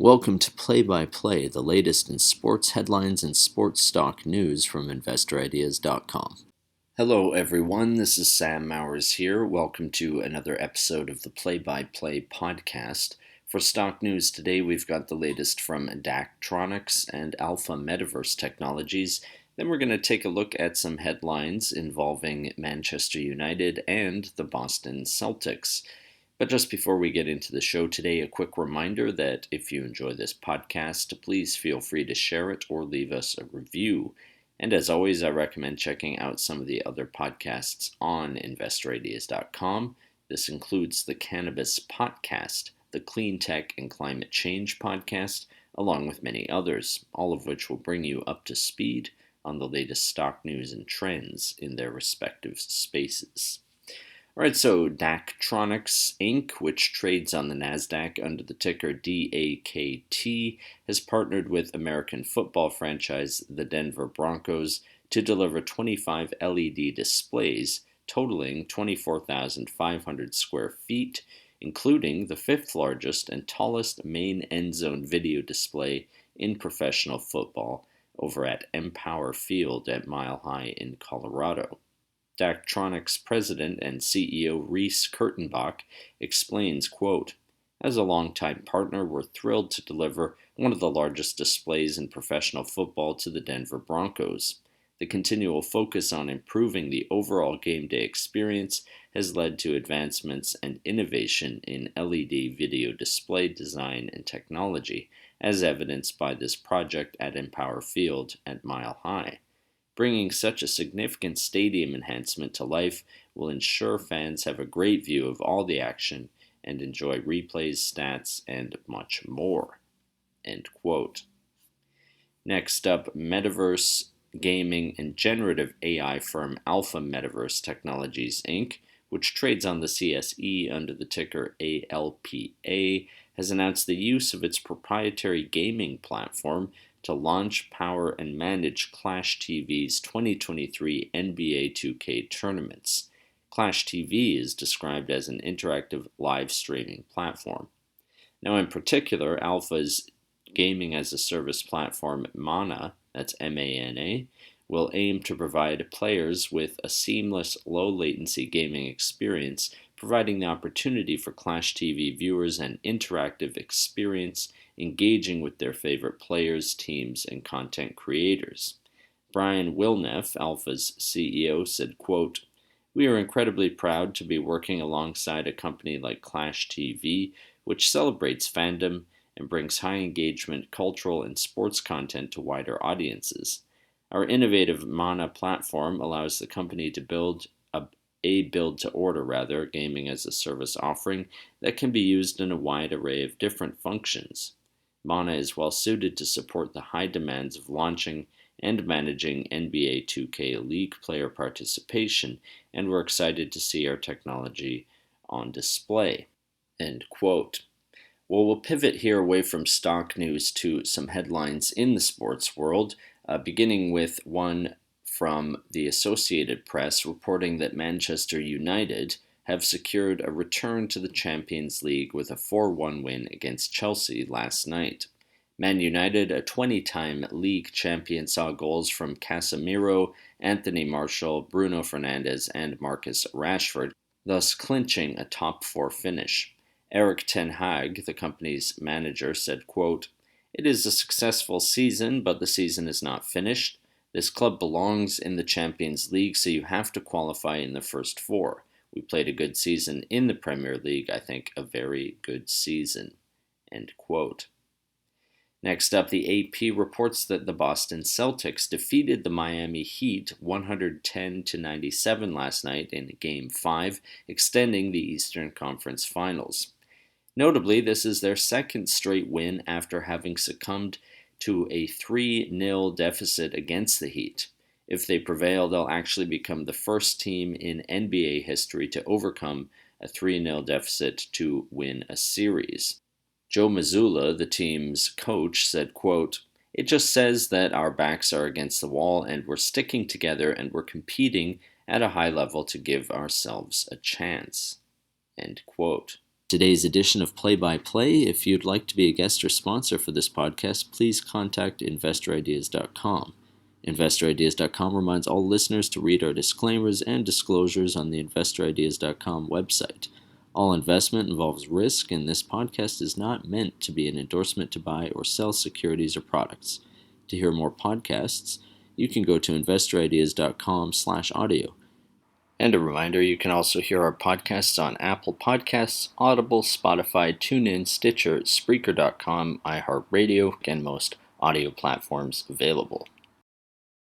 Welcome to Play by Play, the latest in sports headlines and sports stock news from InvestorIdeas.com. Hello, everyone. This is Sam Mowers here. Welcome to another episode of the Play by Play podcast. For stock news today, we've got the latest from Daktronics and Alpha Metaverse Technologies. Then we're going to take a look at some headlines involving Manchester United and the Boston Celtics. But just before we get into the show today, a quick reminder that if you enjoy this podcast, please feel free to share it or leave us a review. And as always, I recommend checking out some of the other podcasts on InvestorIdeas.com. This includes the Cannabis Podcast, the Clean Tech and Climate Change Podcast, along with many others, all of which will bring you up to speed on the latest stock news and trends in their respective spaces. All right, so Daktronics Inc., which trades on the NASDAQ under the ticker DAKT, has partnered with American football franchise the Denver Broncos to deliver 25 LED displays totaling 24,500 square feet, including the fifth largest and tallest main end zone video display in professional football over at Empower Field at Mile High in Colorado. Daktronics president and CEO Reese Kurtenbach explains, quote, "As a longtime partner, we're thrilled to deliver one of the largest displays in professional football to the Denver Broncos. The continual focus on improving the overall game day experience has led to advancements and innovation in LED video display design and technology, as evidenced by this project at Empower Field at Mile High. Bringing such a significant stadium enhancement to life will ensure fans have a great view of all the action and enjoy replays, stats, and much more." End quote. Next up, Metaverse gaming and generative AI firm Alpha Metaverse Technologies Inc., which trades on the CSE under the ticker ALPA, has announced the use of its proprietary gaming platform to launch, power, and manage ClashTV's 2023 NBA 2K tournaments. ClashTV is described as an interactive live streaming platform. Now, in particular, Alpha's gaming as a service platform Mana, that's MANA, will aim to provide players with a seamless, low-latency gaming experience, providing the opportunity for ClashTV viewers an interactive experience engaging with their favorite players, teams, and content creators. Brian Wilneff, Alpha's CEO, said, quote, "We are incredibly proud to be working alongside a company like ClashTV, which celebrates fandom and brings high engagement, cultural, and sports content to wider audiences. Our innovative Mana platform allows the company to build a build-to-order gaming as a service offering that can be used in a wide array of different functions. Mana is well suited to support the high demands of launching and managing NBA 2K League player participation, and we're excited to see our technology on display." End quote. Well, we'll pivot here away from stock news to some headlines in the sports world, beginning with one from the Associated Press reporting that Manchester United have secured a return to the Champions League with a 4-1 win against Chelsea last night. Man United, a 20-time league champion, saw goals from Casemiro, Anthony Martial, Bruno Fernandes, and Marcus Rashford, thus clinching a top-4 finish. Erik ten Hag, the company's manager, said, quote, "It is a successful season, but the season is not finished. This club belongs in the Champions League, so you have to qualify in the first 4. We played a good season in the Premier League, I think a very good season." End quote. Next up, the AP reports that the Boston Celtics defeated the Miami Heat 110-97 last night in Game 5, extending the Eastern Conference Finals. Notably, this is their second straight win after having succumbed to a 3-0 deficit against the Heat. If they prevail, they'll actually become the first team in NBA history to overcome a 3-0 deficit to win a series. Joe Mazzulla, the team's coach, said, quote, "It just says that our backs are against the wall and we're sticking together and we're competing at a high level to give ourselves a chance." End quote. Today's edition of Play by Play. If you'd like to be a guest or sponsor for this podcast, please contact InvestorIdeas.com. InvestorIdeas.com reminds all listeners to read our disclaimers and disclosures on the InvestorIdeas.com website. All investment involves risk, and this podcast is not meant to be an endorsement to buy or sell securities or products. To hear more podcasts, you can go to InvestorIdeas.com/audio. And a reminder, you can also hear our podcasts on Apple Podcasts, Audible, Spotify, TuneIn, Stitcher, Spreaker.com, iHeartRadio, and most audio platforms available.